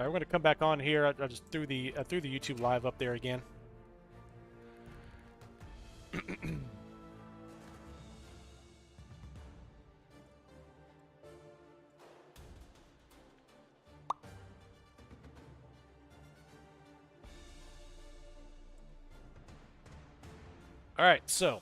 All right, we're going to come back on here. I just threw the YouTube live up there again. All right, so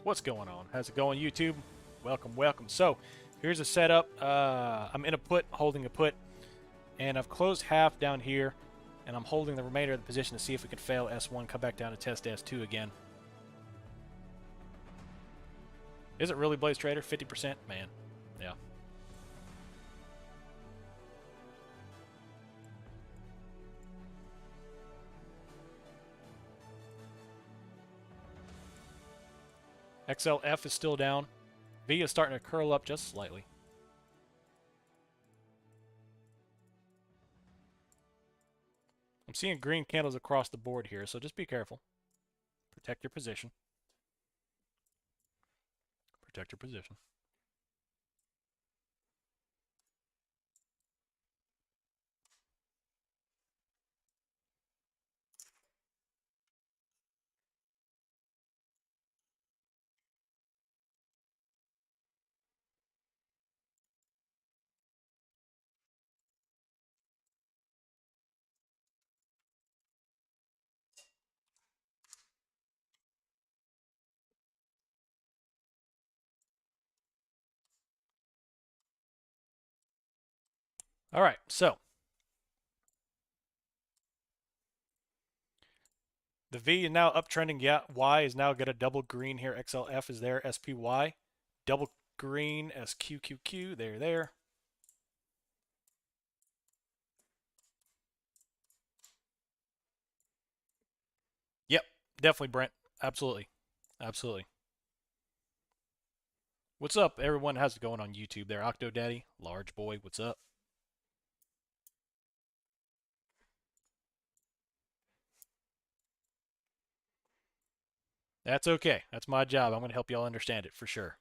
what's going on? How's it going, YouTube? Welcome, welcome. So here's a setup. I'm in a put, holding a put, and I've closed half down here, and I'm holding the remainder of the position to see if we can fail S1, come back down to test S2 again. Is it really Blaze Trader? 50%? Man, yeah. XLF is still down. V is starting to curl up just slightly. I'm seeing green candles across the board here, so just be careful. Protect your position. Protect your position. All right, so the V is now uptrending. Yeah, Y is now got a double green here. XLF is there. SPY, double green. SQQQ, there. Yep, definitely, Brent. Absolutely. Absolutely. What's up, everyone? How's it going on YouTube there? Octodaddy, large boy, what's up? That's okay. That's my job. I'm going to help y'all understand it for sure.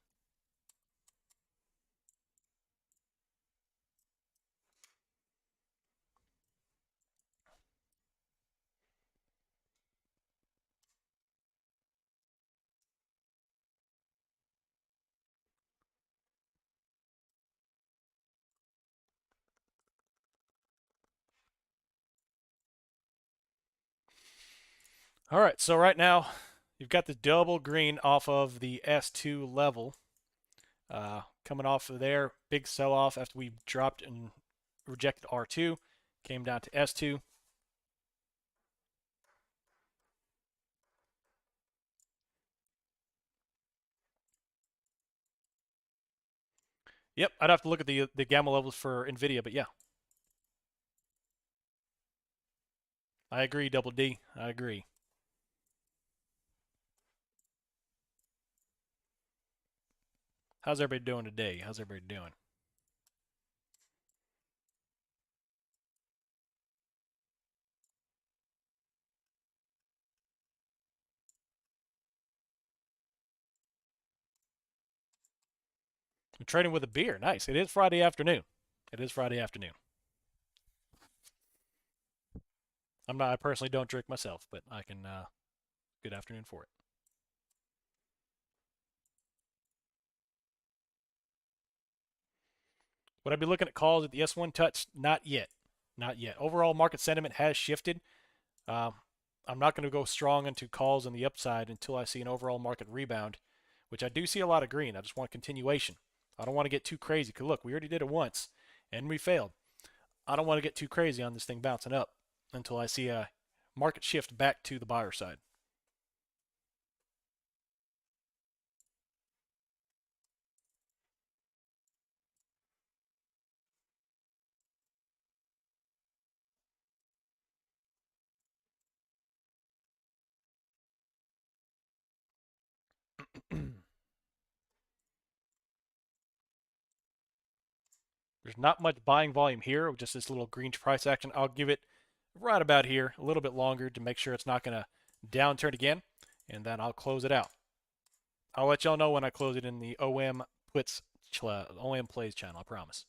All right, so right now you've got the double green off of the S2 level. Coming off of there, big sell-off after we dropped and rejected R2, came down to S2. Yep, I'd have to look at the gamma levels for NVIDIA, but yeah. I agree, Double D. I agree. How's everybody doing today? How's everybody doing? I'm trading with a beer. Nice. It is Friday afternoon. It is Friday afternoon. I personally don't drink myself, but I can, good afternoon for it. Would I be looking at calls at the S1 touch? Not yet. Not yet. Overall market sentiment has shifted. Uh, I'm not going to go strong into calls on the upside until I see an overall market rebound, which I do see a lot of green. I just want continuation. I don't want to get too crazy because look, we already did it once and we failed. I don't want to get too crazy on this thing bouncing up until I see a market shift back to the buyer side. There's not much buying volume here, just this little green price action. I'll give it right about here, a little bit longer to make sure it's not going to downturn again, and then I'll close it out. I'll let y'all know when I close it in the OM puts OM plays channel, I promise.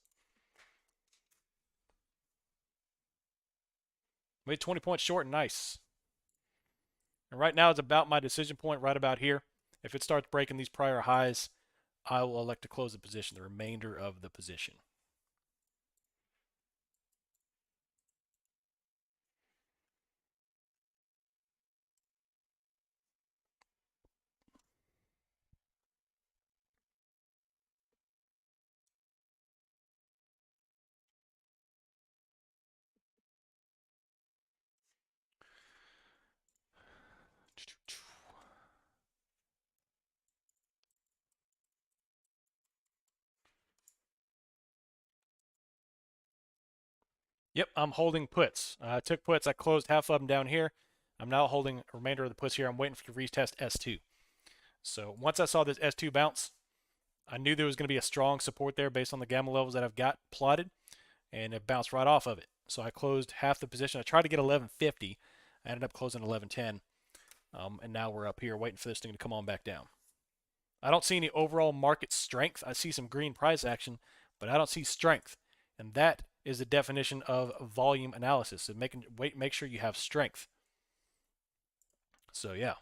Made 20 points short, nice. And right now it's about my decision point, right about here. If it starts breaking these prior highs, I will elect to close the position, the remainder of the position. Yep, I'm holding puts. I took puts. I closed half of them down here. I'm now holding the remainder of the puts here. I'm waiting for you to retest S2. So once I saw this S2 bounce, I knew there was going to be a strong support there based on the gamma levels that I've got plotted, and it bounced right off of it. So I closed half the position. I tried to get 1150. I ended up closing 1110. And now we're up here waiting for this thing to come on back down. I don't see any overall market strength. I see some green price action, but I don't see strength. And that is the definition of volume analysis. So make sure you have strength. So yeah.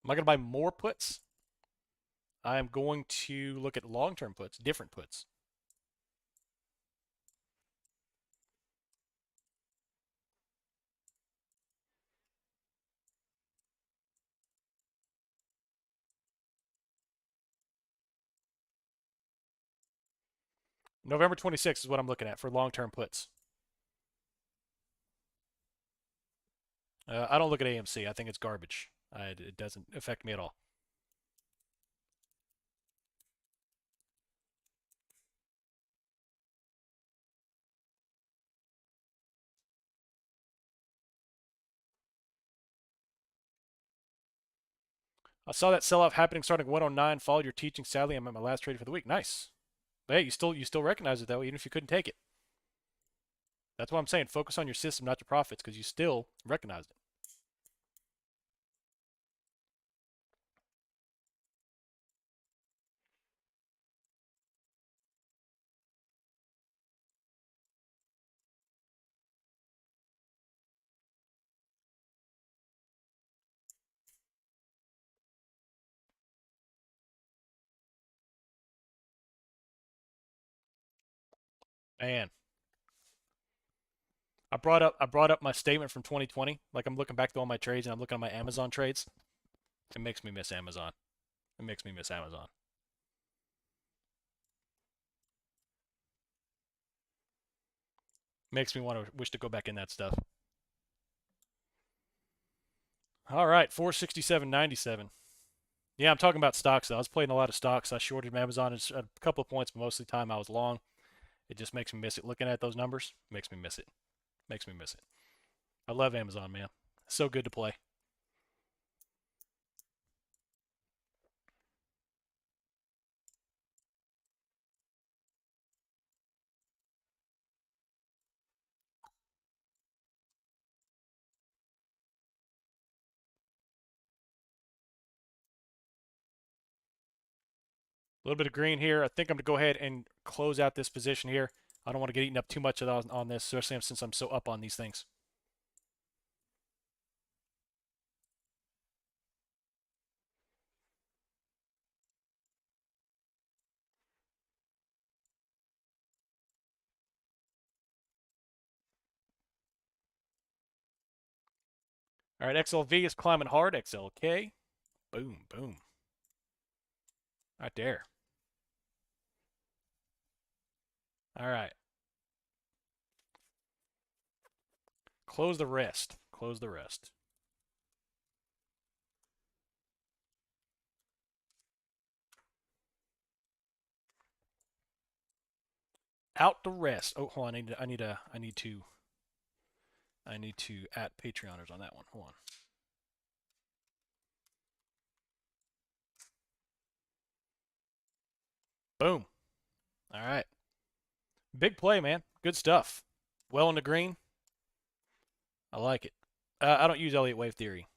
Am I going to buy more puts? I am going to look at long-term puts, different puts. November 26th is what I'm looking at for long-term puts. I don't look at AMC. I think it's garbage. It doesn't affect me at all. I saw that sell-off happening starting 109. Followed your teaching. Sadly, I'm at my last trade for the week. Nice. But hey, you still recognize it though, even if you couldn't take it. That's what I'm saying. Focus on your system, not your profits, because you still recognized it. Man, I brought up my statement from 2020. Like I'm looking back to all my trades and I'm looking at my Amazon trades. It makes me miss Amazon. It makes me miss Amazon. Makes me want to wish to go back in that stuff. All right, 467.97. Yeah, I'm talking about stocks though. I was playing a lot of stocks. I shorted Amazon at a couple of points, but most of the time I was long. It just makes me miss it. Looking at those numbers makes me miss it. Makes me miss it. I love Amazon, man. So good to play. A little bit of green here. I think I'm going to go ahead and close out this position here. I don't want to get eaten up too much on this, especially since I'm so up on these things. All right, XLV is climbing hard. XLK. Boom, boom. Right there. All right. Close the rest. Close the rest. Out the rest. Oh, hold on. I need to at Patreoners on that one. Hold on. Boom. All right. Big play, man. Good stuff. Well in the green. I like it. I don't use Elliott wave theory.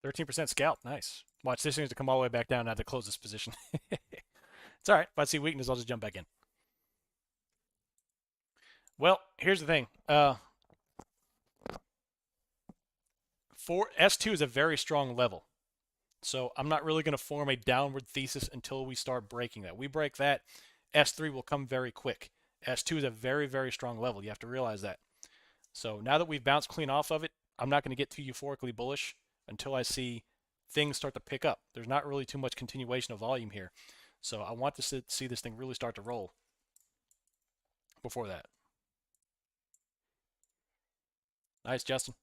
13% scalp. Nice. Watch, this needs to come all the way back down now to close this position. It's all right. If I see weakness, I'll just jump back in. Well, here's the thing. For S2 is a very strong level. So I'm not really going to form a downward thesis until we start breaking that. We break that, S3 will come very quick. S2 is a very, very strong level. You have to realize that. So now that we've bounced clean off of it, I'm not going to get too euphorically bullish until I see things start to pick up. There's not really too much continuation of volume here. So I want to see this thing really start to roll before that. Nice, Justin.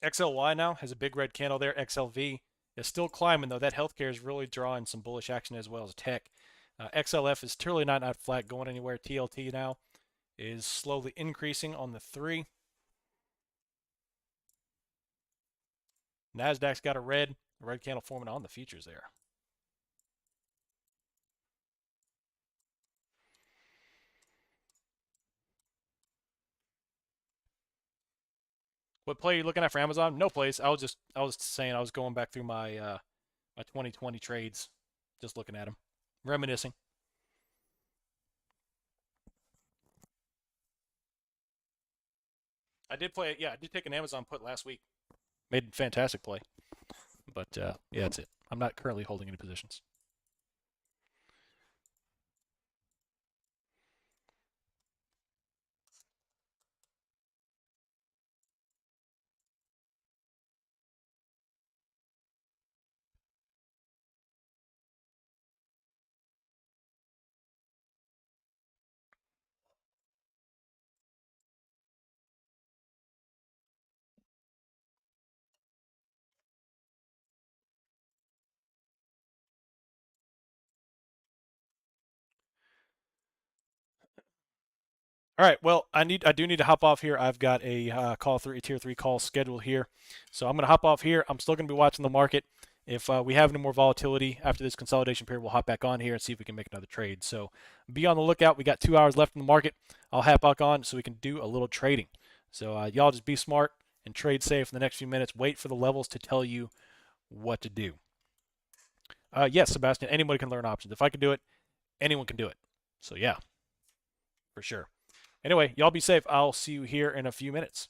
XLY now has a big red candle there. XLV is still climbing, though. That healthcare is really drawing some bullish action as well as tech. XLF is totally not flat going anywhere. TLT now is slowly increasing on the 3. NASDAQ's got a red candle forming on the futures there. What play are you looking at for Amazon? No place. I was saying I was going back through my my 2020 trades, just looking at them, reminiscing. I did play it. Yeah, I did take an Amazon put last week. Made a fantastic play. But yeah, that's it. I'm not currently holding any positions. All right. Well, I do need to hop off here. I've got a tier 3 call scheduled here, so I'm gonna hop off here. I'm still gonna be watching the market. If we have any more volatility after this consolidation period, we'll hop back on here and see if we can make another trade. So be on the lookout. We got 2 hours left in the market. I'll hop back on so we can do a little trading. So y'all just be smart and trade safe in the next few minutes. Wait for the levels to tell you what to do. Yes, Sebastian. Anybody can learn options. If I can do it, anyone can do it. So yeah, for sure. Anyway, y'all be safe. I'll see you here in a few minutes.